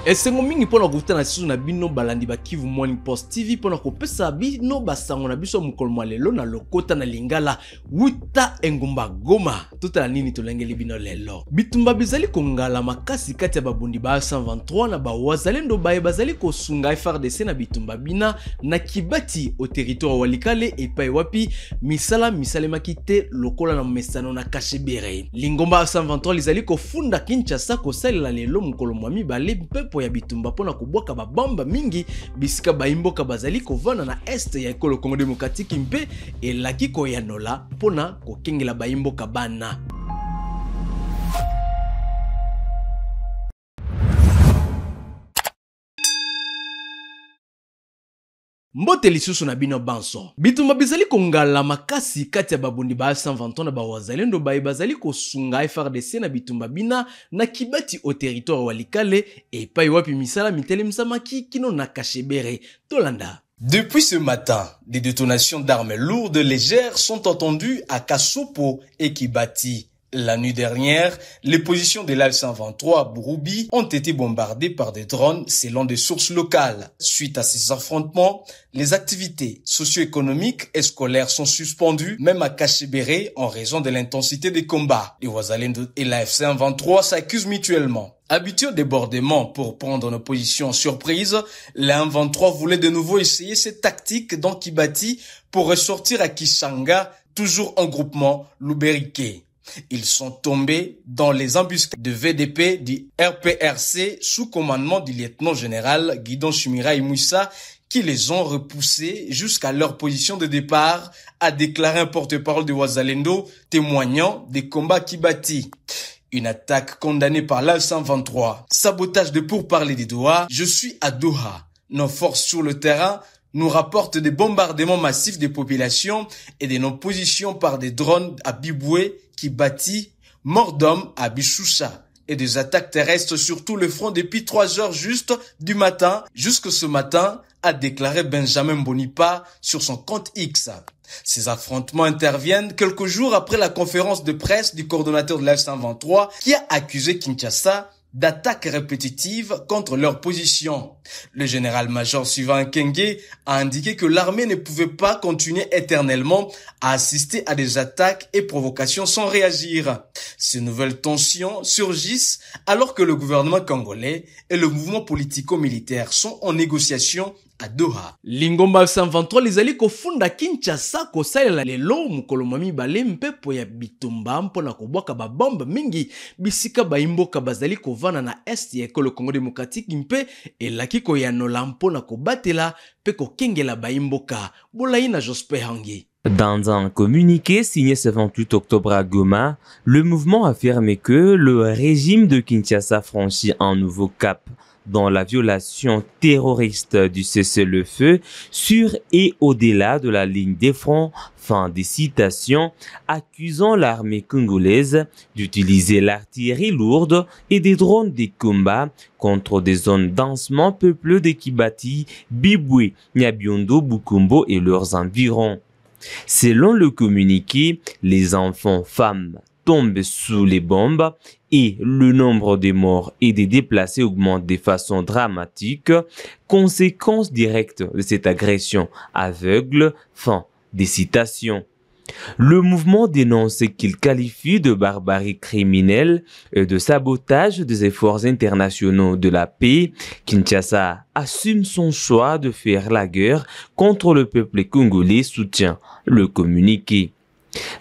Esengo mingi pona kufuta na sisu na bino balandi ba Kivu Morning Post TV pona kopesa bino basango na biso mukolo mwa lelo na lokota na lingala wuta engumba Goma tota nini tolengeli bino lelo. Bitumba bizali kongala makasi kati ya babundi ba 123 na ba wazalendo baye bazali kosunga FARDC na bitumba bina na Kibati au territoire walikale epai wapi misala makite lokola na mesano na Kashebere. Lingomba 123 lizali kofunda Kinshasa kosalela lelo mukolo mwa mibale mpepo ya bitumba pona kubwaka babamba mingi bisika baimboka bazali kovana na este ya ekolo Congo Démocratique mpe elaki koyanola pona kokengela baimboka bana. Mbote lisusu na bino banso. Bitumba bizali kongala makasi kati ya babundi ba 120 na ba wazalendo baye bazali kosunga FARDC na bitumba bina na Kibati au territoire walikale epai wapi misala mitele msamaki kino na Kashebere tolanda. Depuis ce matin, des détonations d'armes lourdes légères sont entendues à Kassopo et Kibati. La nuit dernière, les positions de l'Al-123 à Bouroubi ont été bombardées par des drones selon des sources locales. Suite à ces affrontements, les activités socio-économiques et scolaires sont suspendues, même à Kashebere en raison de l'intensité des combats. Les Wazalendo et la FC-123 s'accusent mutuellement. Habitué au débordement pour prendre une position surprise, la 123 voulait de nouveau essayer cette tactique dans Kibati pour ressortir à Kishanga, toujours en groupement Luberiké. Ils sont tombés dans les embuscades de VDP du RPRC sous commandement du lieutenant-général Guidon Chimira Moussa qui les ont repoussés jusqu'à leur position de départ, a déclaré un porte-parole de Wazalendo témoignant des combats Kibati. Une attaque condamnée par l'Al-123. Sabotage de pourparlers des Doha. Je suis à Doha. Nos forces sur le terrain nous rapportent des bombardements massifs des populations et de nos positions par des drones à Biboué, Kibati, Mordom à Bishoucha et des attaques terrestres sur tout le front depuis 3 heures juste du matin jusque ce matin, a déclaré Benjamin Bonipa sur son compte X. Ces affrontements interviennent quelques jours après la conférence de presse du coordonnateur de l'F-123 qui a accusé Kinshasa d'attaques répétitives contre leur position. Le général-major Sylvain Kenge a indiqué que l'armée ne pouvait pas continuer éternellement à assister à des attaques et provocations sans réagir. Ces nouvelles tensions surgissent alors que le gouvernement congolais et le mouvement politico-militaire sont en négociation à Doha. Lingomba 123 lizali kofunda Kinshasa kosalela lelo mukolo mwa mibale mpepo ya bitumba mpona kobwaka babomba mingi bisika baimboka bazali kovana na est ya ekolo Congo Démocratique mpe elaki koyanola mpona kobatela pe kokengela baimboka. Bolai na Jospe Hangi. Dans un communiqué signé ce 28 octobre à Goma, le mouvement affirme que le régime de Kinshasa franchit un nouveau cap dans la violation terroriste du cessez-le-feu sur et au-delà de la ligne des fronts, fin des citations, accusant l'armée congolaise d'utiliser l'artillerie lourde et des drones de combat contre des zones densément peuplées de Kibati, Biboué, Nyabiondo, Bukumbo et leurs environs. Selon le communiqué, les enfants, femmes, tombent sous les bombes et le nombre de morts et des déplacés augmente de façon dramatique, conséquence directe de cette agression aveugle, fin des citations. Le mouvement dénonce ce qu'il qualifie de barbarie criminelle et de sabotage des efforts internationaux de la paix. Kinshasa assume son choix de faire la guerre contre le peuple congolais, soutient le communiqué.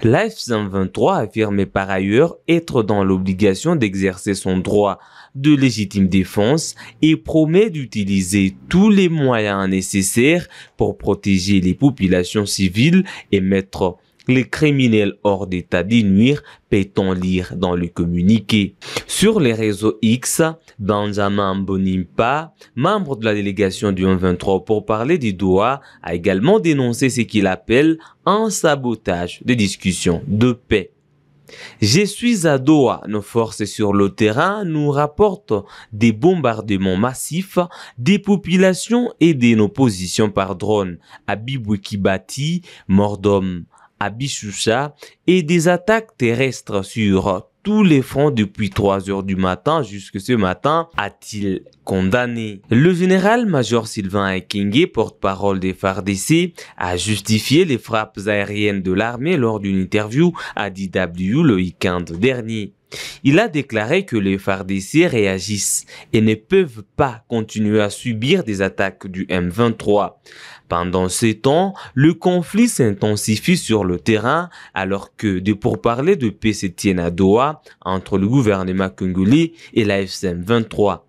La F-123 affirme par ailleurs être dans l'obligation d'exercer son droit de légitime défense et promet d'utiliser tous les moyens nécessaires pour protéger les populations civiles et mettre les criminels hors d'état d'y nuire, peut-on lire dans le communiqué. Sur les réseaux X, Benjamin Bonimpa, membre de la délégation du 123 pour parler du Doha, a également dénoncé ce qu'il appelle un sabotage de discussions de paix. Je suis à Doha. Nos forces sur le terrain nous rapportent des bombardements massifs des populations et de nos positions par drone à Biboué-Kibati, Mordom, à Bishoucha et des attaques terrestres sur tous les fronts depuis 3 heures du matin jusque ce matin, a-t-il condamné. Le général-major Sylvain Ekenge, porte-parole des FARDC, a justifié les frappes aériennes de l'armée lors d'une interview à DW le week-end dernier. Il a déclaré que les FARDC réagissent et ne peuvent pas continuer à subir des attaques du M23. Pendant ce temps, le conflit s'intensifie sur le terrain alors que des pourparlers de paix se tiennent à Doha entre le gouvernement congolais et la FCM23.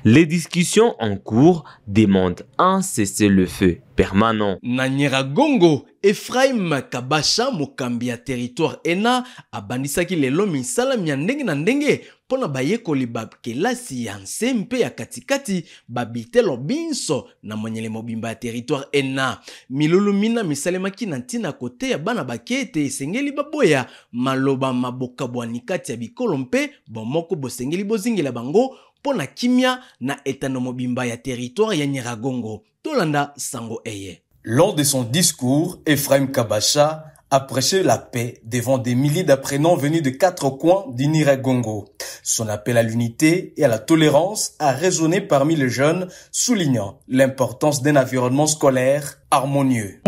Les discussions en cours demandent un cessez-le-feu permanent. Na Nyiragongo, Ephraim Kabasha, mokambi ya territoire ENA, abandisaki lelo misala mya ndenge na ndenge pona bayekoli bakelasi ya nsempe ya katikati babitelo binso na monyele mobimba ya territoire ENA. Milulu mina misalemaki na ntina kote ya bana bakete esengeli baboya maloba maboka bwanikati ya bikolo mpe bomoko bosengeli bozingela bango pona kimia na etano mobimba ya territoire ya Nyiragongo. Tolanda sango eye. Lors de son discours, Ephraim Kabasha a prêché la paix devant des milliers d'apprenants venus de 4 coins du Nyiragongo. Son appel à l'unité et à la tolérance a résonné parmi les jeunes, soulignant l'importance d'un environnement scolaire harmonieux.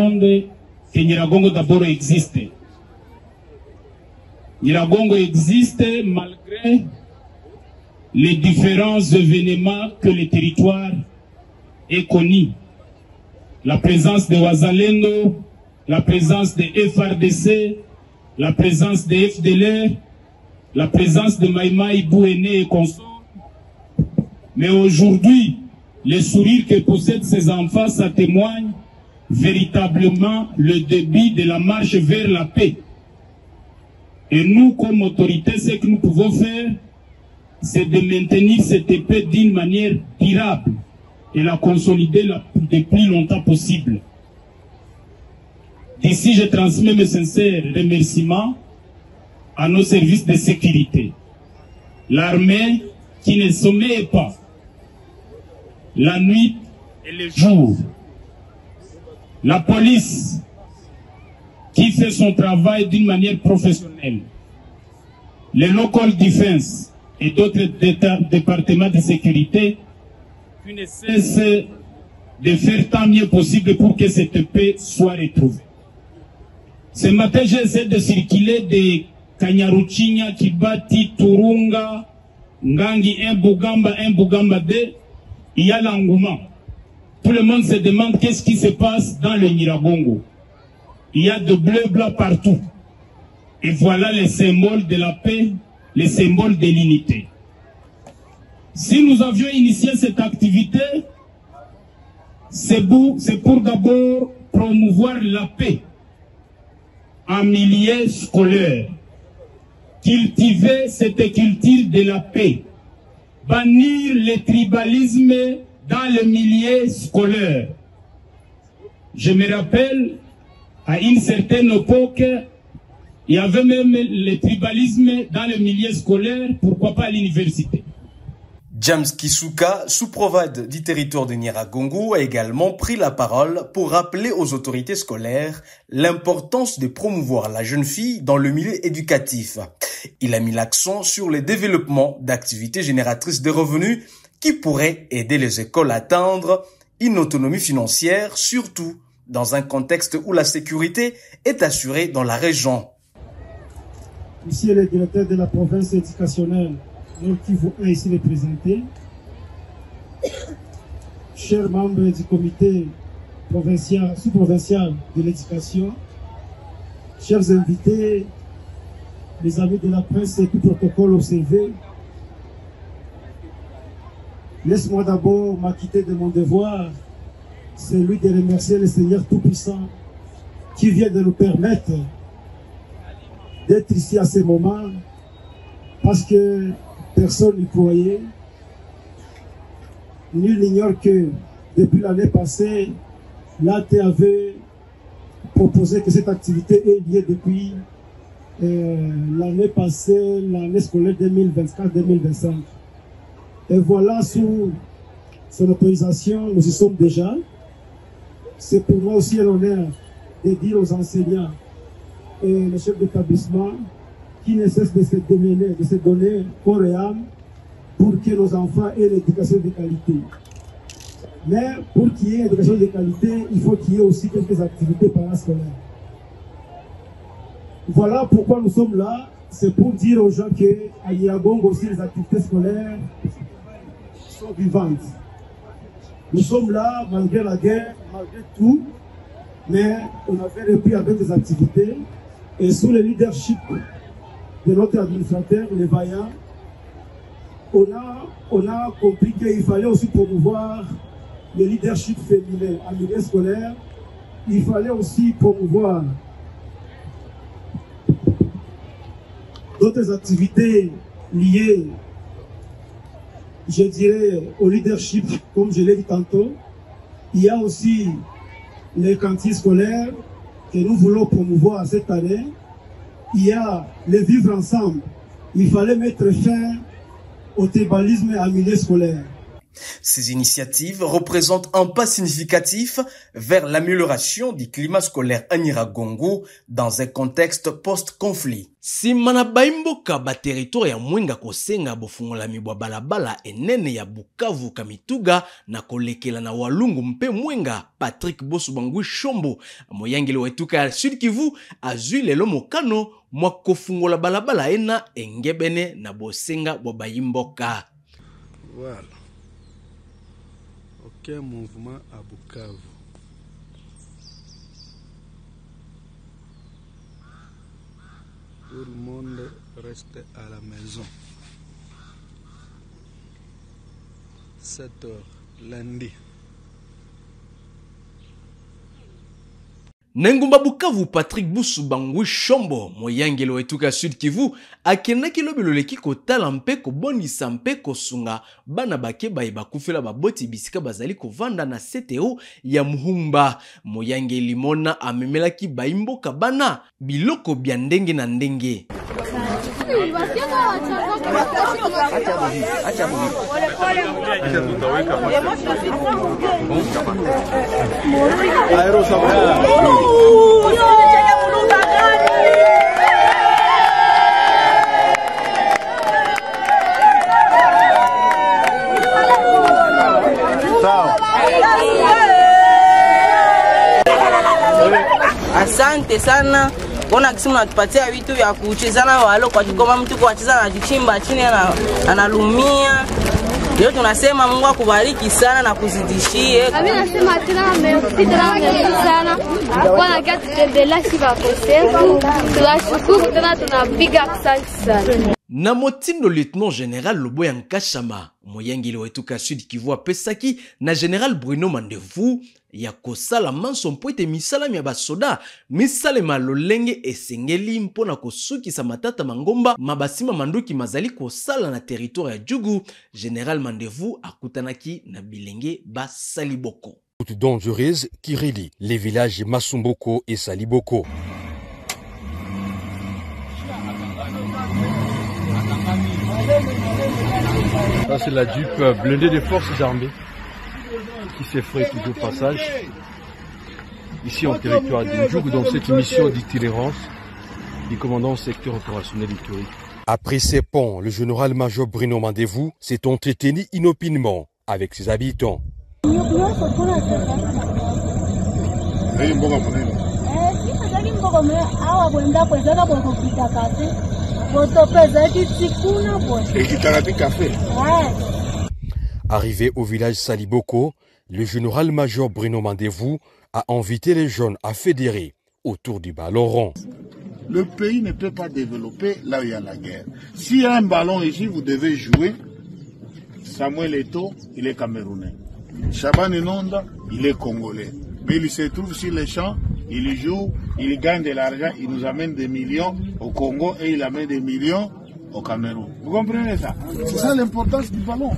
Nyiragongo d'abord existe. Nyiragongo existe malgré les différents événements que le territoire est connu. La présence de Wazalendo, la présence de FARDC, la présence de FDLR, la présence de Maïmaï, Bouéné et consorts. Mais aujourd'hui, le sourire que possèdent ces enfants, ça témoigne véritablement le début de la marche vers la paix. Et nous, comme autorité, ce que nous pouvons faire, c'est de maintenir cette paix d'une manière durable et la consolider le plus longtemps possible. D'ici, je transmets mes sincères remerciements à nos services de sécurité. L'armée qui ne sommeille pas la nuit et le jour. La police qui fait son travail d'une manière professionnelle. Les local defense et d'autres départements de sécurité qui ne cessent de faire tant mieux possible pour que cette paix soit retrouvée. Ce matin, j'essaie de circuler de Kanyaruchinya, Kibati, Turunga, Ngangi, un Bugamba 2. Il y a l'engouement. Tout le monde se demande qu'est-ce qui se passe dans le Nyiragongo. Il y a de bleu-blanc partout. Et voilà les symboles de la paix, les symboles de l'unité. Si nous avions initié cette activité, c'est pour d'abord promouvoir la paix en milieu scolaire, cultiver cette culture de la paix, bannir le tribalisme dans le milieu scolaire. Je me rappelle, à une certaine époque, il y avait même le tribalisme dans le milieu scolaire, pourquoi pas à l'université. James Kisuka, sous-provade du territoire de Nyiragongo, a également pris la parole pour rappeler aux autorités scolaires l'importance de promouvoir la jeune fille dans le milieu éducatif. Il a mis l'accent sur le développement d'activités génératrices de revenus qui pourraient aider les écoles à atteindre une autonomie financière, surtout dans un contexte où la sécurité est assurée dans la région. Monsieur le directeur de la province éducationnelle, qui vous a ici représenté, chers membres du comité provincial, sous-provincial de l'éducation, chers invités, les amis de la presse et tout protocole observé, laisse-moi d'abord m'acquitter de mon devoir, celui de remercier le Seigneur Tout-Puissant qui vient de nous permettre d'être ici à ce moment, parce que personne n'y croyait. Nul n'ignore que depuis l'année passée, l'AT avait proposé que cette activité ait lieu depuis l'année passée, l'année scolaire 2024-2025. Et voilà, sous son autorisation, nous y sommes déjà. C'est pour moi aussi un honneur de dire aux enseignants et les chefs d'établissement qui ne cesse de se donner corps et âme pour que nos enfants aient l'éducation de qualité. Mais pour qu'il y ait une éducation de qualité, il faut qu'il y ait aussi quelques activités parascolaires. Voilà pourquoi nous sommes là. C'est pour dire aux gens qu'à Nyiragongo aussi les activités scolaires sont vivantes. Nous sommes là malgré la guerre, malgré tout, mais on avait repris avec des activités et sous le leadership de notre administrateur, les vaillants, on a compris qu'il fallait aussi promouvoir le leadership féminin en milieu scolaire. Il fallait aussi promouvoir d'autres activités liées, je dirais, au leadership, comme je l'ai dit tantôt. Il y a aussi les cantines scolaires que nous voulons promouvoir cette année. Il y a les vivre ensemble. Il fallait mettre fin au tribalisme en milieu scolaire. Ces initiatives représentent un pas significatif vers l'amélioration du climat scolaire à Nyiragongo dans un contexte post-conflit. Sima na baimboka ba territoire ya Mwenga kosenga bofungola mibwa balabala enene ya Bukavu Kamituga na kolekela na Walungu mpe Mwenga, Patrick Bosubangui Shombo moyangeli wetuka ya Sud Kivu azui lelo mokano mwa kofungola balabala ena engebene na bosenga bo baimboka. Voilà. Aucun mouvement à Bukavu. Tout le monde reste à la maison. 7 heures, lundi. Nengumba Bukavu Patrick Bosubangui Shombo moyangeli wetuka Sud Kivu akendaki lobelo leki kotala mpe kobonisa mpe kosunga bana bake baye bakufela baboti bisika bazali kovanda na CTO ya Muhumba. Moyangeli mona amemelaki baimboka bana biloko bya ndenge na ndenge. Asante sana. Bona kisimu natupatia vitu vya kucheza na walo kwa kigoma, mtu kucheza na jichimba chini analumia. Leo tunasema Mungu akubariki sana na kuzidishie. Mimi nasema tena merci sana. Bwana gatutembelea sifa kosefu. Tunashukuru tena, tunapiga asante sana. Na motindo lieutenant général Loboya Nkashama moyangeli wetuka Sud Kivu apesaki na général Bruno Mandevu ya kosala manso mpoete misalami ya basoda misalema lolenge esengeli mpona kosukisa matata mangomba mabasima manduki mazali kosala na territoire ya Djugu. Général Mandevu akutanaki na bilenge basaliboko. Route dangereuse qui relie les villages Masumboko et Saliboko. Ça c'est la Jeep blindée des forces armées qui s'effraie toujours passage ici en territoire de Djoug dans cette mission d'itinérance du commandant secteur opérationnel historique. Après ces ponts, le général-major Bruno Mandevu s'est entretenu inopinément avec ses habitants. Arrivé au village Saliboko, le général-major Bruno Mandevu a invité les jeunes à fédérer autour du ballon rond. Le pays ne peut pas développer là où il y a la guerre. S'il y a un ballon ici, vous devez jouer. Samuel Eto'o, il est camerounais. Shaban Enonda, il est congolais. Mais il se trouve sur les champs, il joue, il gagne de l'argent, il nous amène des millions au Congo et il amène des millions au Cameroun. Vous comprenez ça? C'est ça l'importance du ballon.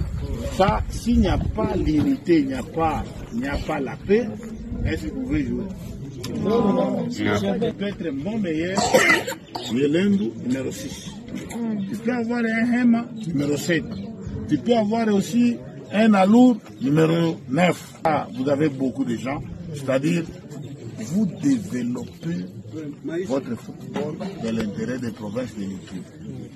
Ça, s'il n'y a pas l'unité, il n'y a pas la paix, est-ce que vous pouvez jouer? Non. Tu peux être mon meilleur, Yelendu, numéro 6. Tu peux avoir un Hema, numéro 7. Tu peux avoir aussi un Alour, numéro 9. Ah, vous avez beaucoup de gens, c'est-à-dire vous développez votre football dans l'intérêt des provinces de l'Équipe.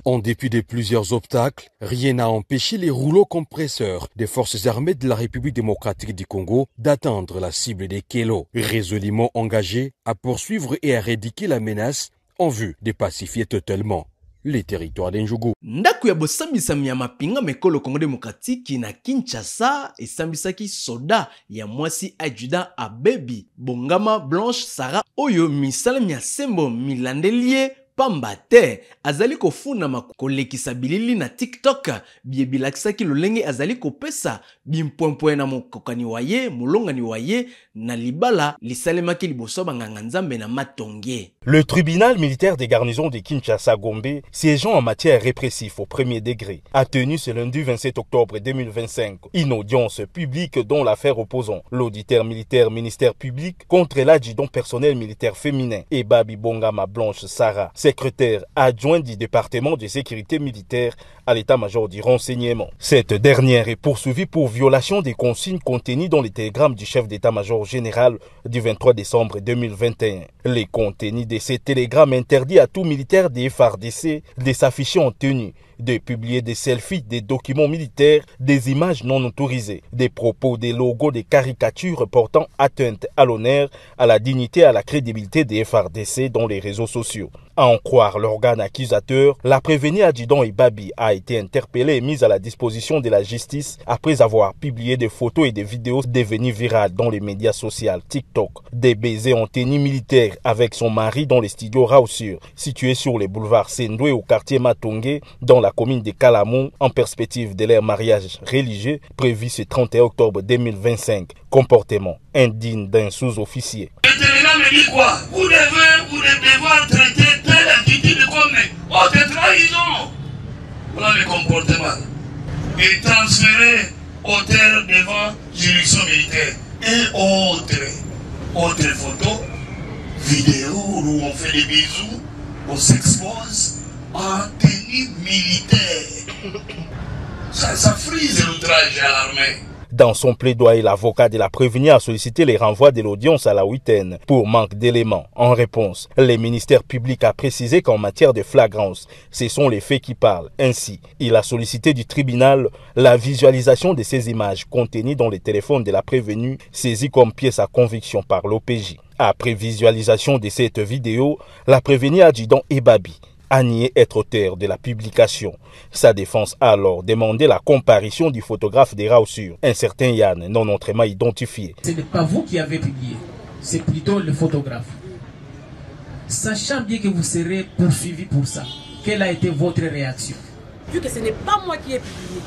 En dépit de plusieurs obstacles, rien n'a empêché les rouleaux compresseurs des forces armées de la République démocratique du Congo d'atteindre la cible des Kélo, résolument engagés à poursuivre et à éradiquer la menace en vue de pacifier totalement les territoires d'Enjougou. Ndaku ya bosambisami ya mapinga mekolo Congo démocratique na Kinshasa esambisaki soda ya mwasi adjudant Abebi Bongama Blanche Sarah oyo misalami ya sembo milandelie pamba te azali kofuna makolekisa bilili na TikTok biebilakisaki lolenge azali kopesa bimpwempwe na mokokani waye molongani waye na libala lisalemaki liboso banganga nzambe na matonge. Le tribunal militaire des garnisons de Kinshasa-Gombe, siégeant en matière répressive au premier degré, a tenu ce lundi 27 octobre 2025 une audience publique dont l'affaire opposant l'auditeur militaire ministère public contre l'adjudant personnel militaire féminin Ebabi Bongama Blanche Sarah, secrétaire adjoint du département de sécurité militaire à l'état-major du renseignement. Cette dernière est poursuivie pour violation des consignes contenues dans les télégrammes du chef d'état-major général du 23 décembre 2021. Les contenus de ces télégrammes interdit à tout militaire des FARDC de s'afficher en tenue, de publier des selfies, des documents militaires, des images non autorisées, des propos, des logos, des caricatures portant atteinte à l'honneur, à la dignité et à la crédibilité des FARDC dans les réseaux sociaux. À en croire l'organe accusateur, la prévenue adjudant Ebabi a été interpellée et mise à la disposition de la justice après avoir publié des photos et des vidéos devenues virales dans les médias sociaux TikTok. Des baisers en tenue militaire avec son mari dans les studios Rausur, situés sur les boulevards Sendoué au quartier Matongé, dans la commune de Kalamou, en perspective de leur mariage religieux prévu ce 31 octobre 2025. Comportement indigne d'un sous-officier. Le télégramme me dit quoi? Vous devez devoir traiter telle attitude comme haute trahison. Voilà le comportement. Et transférer auteur devant juridiction militaire. Et autre photo, vidéo où on fait des bisous, on s'expose en tenue militaire. Ça frise l'outrage à l'armée. Dans son plaidoyer, l'avocat de la prévenue a sollicité les renvois de l'audience à la huitaine pour manque d'éléments. En réponse, le ministère public a précisé qu'en matière de flagrance, ce sont les faits qui parlent. Ainsi, il a sollicité du tribunal la visualisation de ces images contenues dans les téléphones de la prévenue, saisies comme pièce à conviction par l'OPJ. Après visualisation de cette vidéo, la prévenue adjudant Ebabi a nié être auteur de la publication. Sa défense a alors demandé la comparution du photographe des Rausur, un certain Yann, non autrement identifié. Ce n'est pas vous qui avez publié, c'est plutôt le photographe. Sachant bien que vous serez poursuivi pour ça, quelle a été votre réaction? Vu que ce n'est pas moi qui ai publié,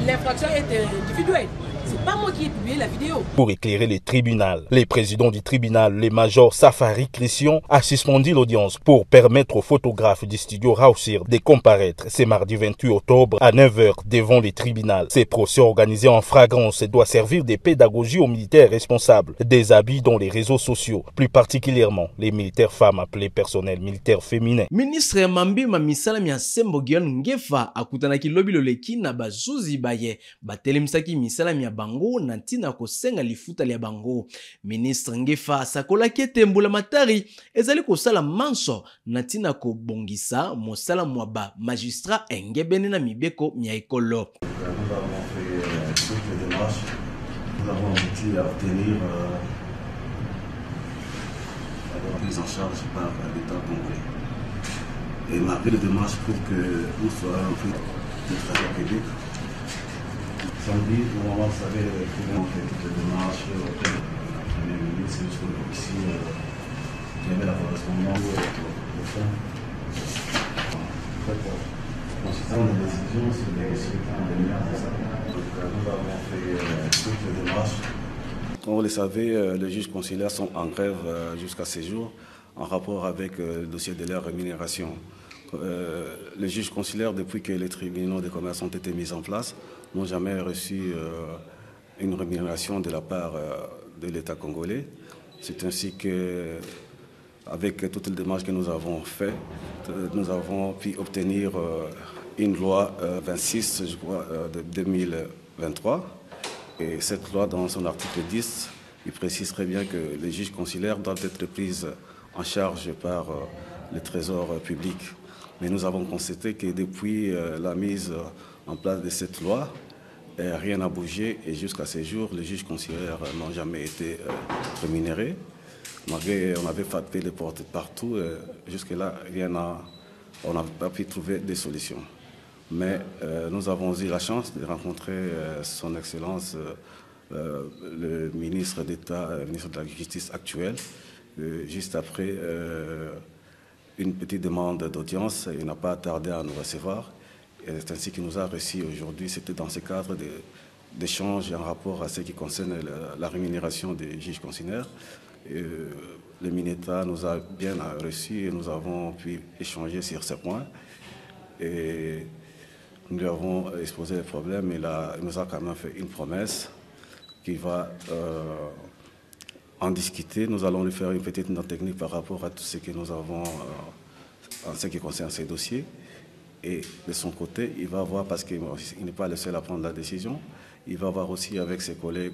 l'infraction est individuelle. C'est pas moi qui ai publié la vidéo. Pour éclairer le tribunal, le président du tribunal, le major Safari Christian, a suspendu l'audience pour permettre aux photographes du studio Rausir de comparaître ce mardi 28 octobre à 9h devant le tribunal. Ces procès organisés en flagrance doivent servir de pédagogie aux militaires responsables des abus dans les réseaux sociaux, plus particulièrement les militaires femmes appelés personnel militaire féminin. Ministre Mambi Mamisala Miasembo Gion Ngefa akutanaki lobi loleki na bazuzi baye batelemsaki misala mia bango na ntina kosenga lifuta lia bango. Ministre Ngefa sakolaki ete Mbula Matari ezali kosala manso na ntina kobongisa mosala mwaba magistrat engebene na mibeko mia ekolo. Nous avons fait toutes les démarches, nous avons abouti à obtenir la prise en charge par l'État congolais. Et malgré les démarches pour que nous soyons pris de travail public, samedi, normalement, vous savez, on fait toutes les démarches auprès de la première ministre jusqu'au ici, qui avait la correspondance au fond. Considérant les décisions sur les résultats de ça. Donc, nous avons fait toutes les démarches. Comme vous le savez, les juges consulaires sont en grève jusqu'à ce jour en rapport avec le dossier de leur rémunération. Les juges consulaires, depuis que les tribunaux de commerce ont été mis en place, n'ont jamais reçu une rémunération de la part de l'État congolais. C'est ainsi que, avec toutes les démarches que nous avons faites, nous avons pu obtenir une loi 26, je crois, de 2023. Et cette loi, dans son article 10, il précise très bien que les juges consulaires doivent être pris en charge par le Trésor public. Mais nous avons constaté que depuis la mise en place de cette loi, rien n'a bougé et jusqu'à ce jour, les juges consulaires n'ont jamais été rémunérés. On avait frappé les portes partout, jusque-là, on n'a pas pu trouver des solutions. Mais nous avons eu la chance de rencontrer son Excellence, le ministre d'État, ministre de la Justice actuel, juste après une petite demande d'audience. Il n'a pas tardé à nous recevoir. C'est ainsi qu'il nous a reçus aujourd'hui. C'était dans ce cadre d'échanges en rapport à ce qui concerne la rémunération des juges consulaires. Le MINETA nous a bien reçus et nous avons pu échanger sur ce point. Et nous lui avons exposé les problèmes et il nous a quand même fait une promesse qu'il va en discuter. Nous allons lui faire une petite note technique par rapport à tout ce que nous avons en ce qui concerne ces dossiers. Et de son côté, il va voir, parce qu'il n'est pas le seul à prendre la décision, il va voir aussi avec ses collègues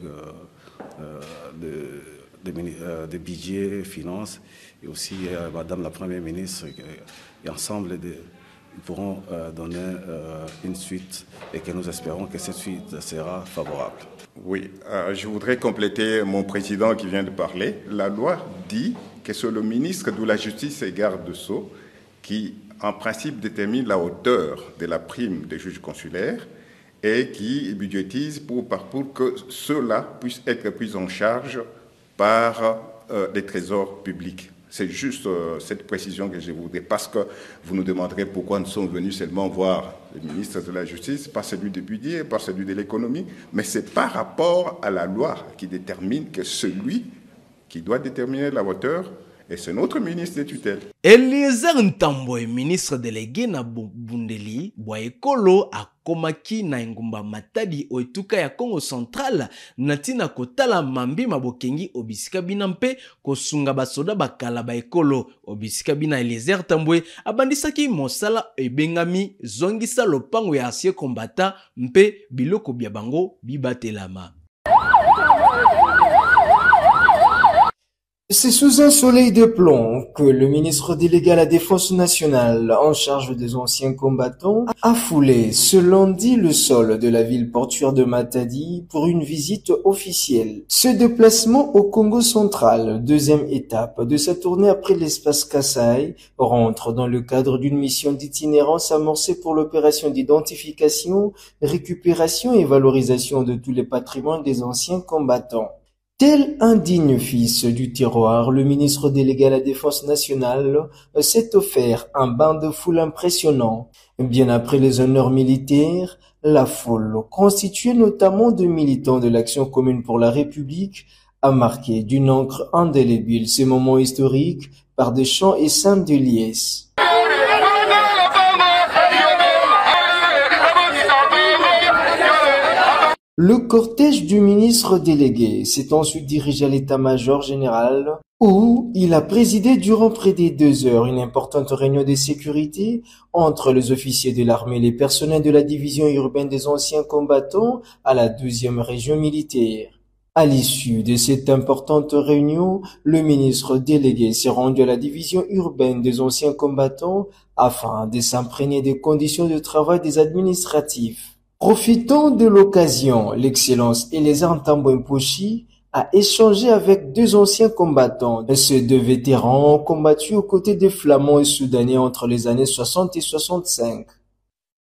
de budget, finances, et aussi Madame la Première ministre, et ensemble, ils pourront donner une suite et que nous espérons que cette suite sera favorable. Oui, je voudrais compléter mon président qui vient de parler. La loi dit que c'est le ministre de la Justice et garde Sceaux qui, en principe, détermine la hauteur de la prime des juges consulaires et qui budgétise pour que cela puisse être pris en charge par les trésors publics. C'est juste cette précision que je voudrais, parce que vous nous demanderez pourquoi nous sommes venus seulement voir le ministre de la Justice, pas celui du budget, pas celui de l'économie, mais c'est par rapport à la loi qui détermine que celui qui doit déterminer la hauteur, et c'est notre ministre de tutelle. Eliezer Ntambwe, ministre délégué na Bundeli, Boaekolo akomaki na Engumba Matadi oetuka ya Congo Central natina kotala mambi mabokengi obisika bina mpe kosunga basoda bakala baekolo obisika bina. Eliezer Ntambwe abandisaki mosala ebengami zongisa lopango ya ancien combattant mpe biloko bya bango bibatelama. C'est sous un soleil de plomb que le ministre délégué à la Défense nationale en charge des anciens combattants a foulé ce lundi le sol de la ville portuaire de Matadi pour une visite officielle. Ce déplacement au Congo central, deuxième étape de sa tournée après l'espace Kasaï, rentre dans le cadre d'une mission d'itinérance amorcée pour l'opération d'identification, récupération et valorisation de tous les patrimoines des anciens combattants. Tel un digne fils du terroir, le ministre délégué à la Défense nationale s'est offert un bain de foule impressionnant. Bien après les honneurs militaires, la foule, constituée notamment de militants de l'Action commune pour la République, a marqué d'une encre indélébile ces moments historiques par des chants et scènes de liesse. Le cortège du ministre délégué s'est ensuite dirigé à l'état-major général où il a présidé durant près de 2 heures une importante réunion de sécurité entre les officiers de l'armée et les personnels de la division urbaine des anciens combattants à la 12e région militaire. À l'issue de cette importante réunion, le ministre délégué s'est rendu à la division urbaine des anciens combattants afin de s'imprégner des conditions de travail des administratifs. Profitant de l'occasion, l'excellence Eliezer Ntambwe Mposhi a échangé avec 2 anciens combattants. Ces 2 vétérans ont combattu aux côtés des Flamands et Soudanais entre les années 60 et 65.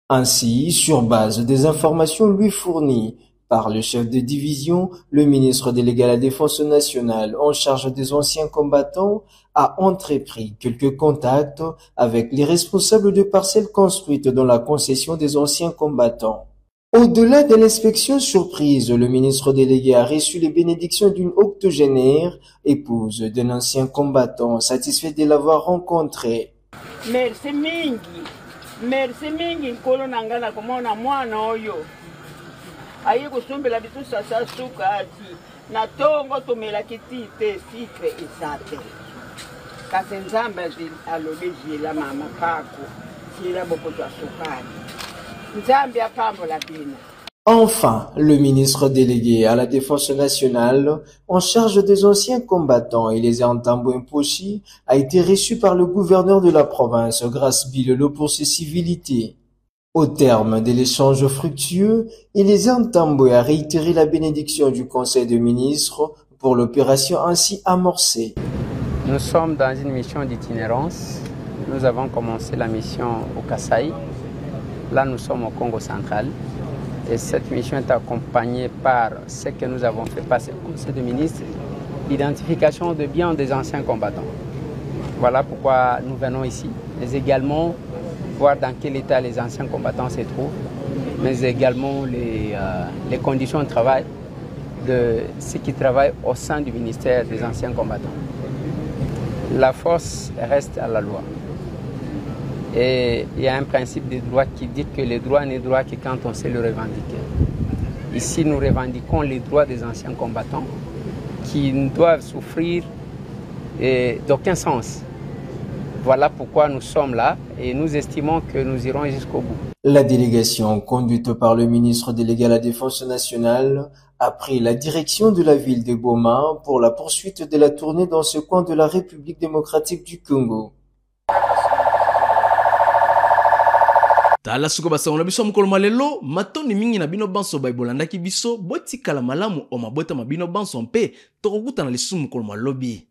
Ainsi, sur base des informations lui fournies par le chef de division, le ministre délégué à la Défense nationale en charge des anciens combattants a entrepris quelques contacts avec les responsables de parcelles construites dans la concession des anciens combattants. Au-delà de l'inspection surprise, le ministre délégué a reçu les bénédictions d'une octogénaire, épouse d'un ancien combattant, satisfait de l'avoir rencontré. Merci mingi nkolo nangana komona mwana oyo aye kusumbela bitu sasa suka ati na tongo tomelaki ti te sikre ezate kasi nzambe alobi jila mama pako jila bopoto asukani nzambe apambola bina Enfin, le ministre délégué à la Défense nationale, en charge des anciens combattants, Eliezer Ntambo Mposhi, a été reçu par le gouverneur de la province, Grace Bilolo, pour ses civilités. Au terme de l'échange fructueux, Eliezer Ntambo a réitéré la bénédiction du Conseil des ministres pour l'opération ainsi amorcée. Nous sommes dans une mission d'itinérance. Nous avons commencé la mission au Kasaï. Là, nous sommes au Congo central. Et cette mission est accompagnée par ce que nous avons fait passer au Conseil des ministres, l'identification de biens des anciens combattants. Voilà pourquoi nous venons ici, mais également voir dans quel état les anciens combattants se trouvent, mais également les conditions de travail de ceux qui travaillent au sein du ministère des anciens combattants. La force reste à la loi. Et il y a un principe de droit qui dit que le droit n'est droit que quand on sait le revendiquer. Ici, nous revendiquons les droits des anciens combattants qui ne doivent souffrir d'aucun sens. Voilà pourquoi nous sommes là et nous estimons que nous irons jusqu'au bout. La délégation, conduite par le ministre délégué à la Défense nationale, a pris la direction de la ville de Goma pour la poursuite de la tournée dans ce coin de la République démocratique du Congo. tala suka basango na biso mukolo malelo matoni mingi na bino banso baibolandaki biso botikala malamu o mabota mabino banso mpe tokokutana lisumu mukolo malobi.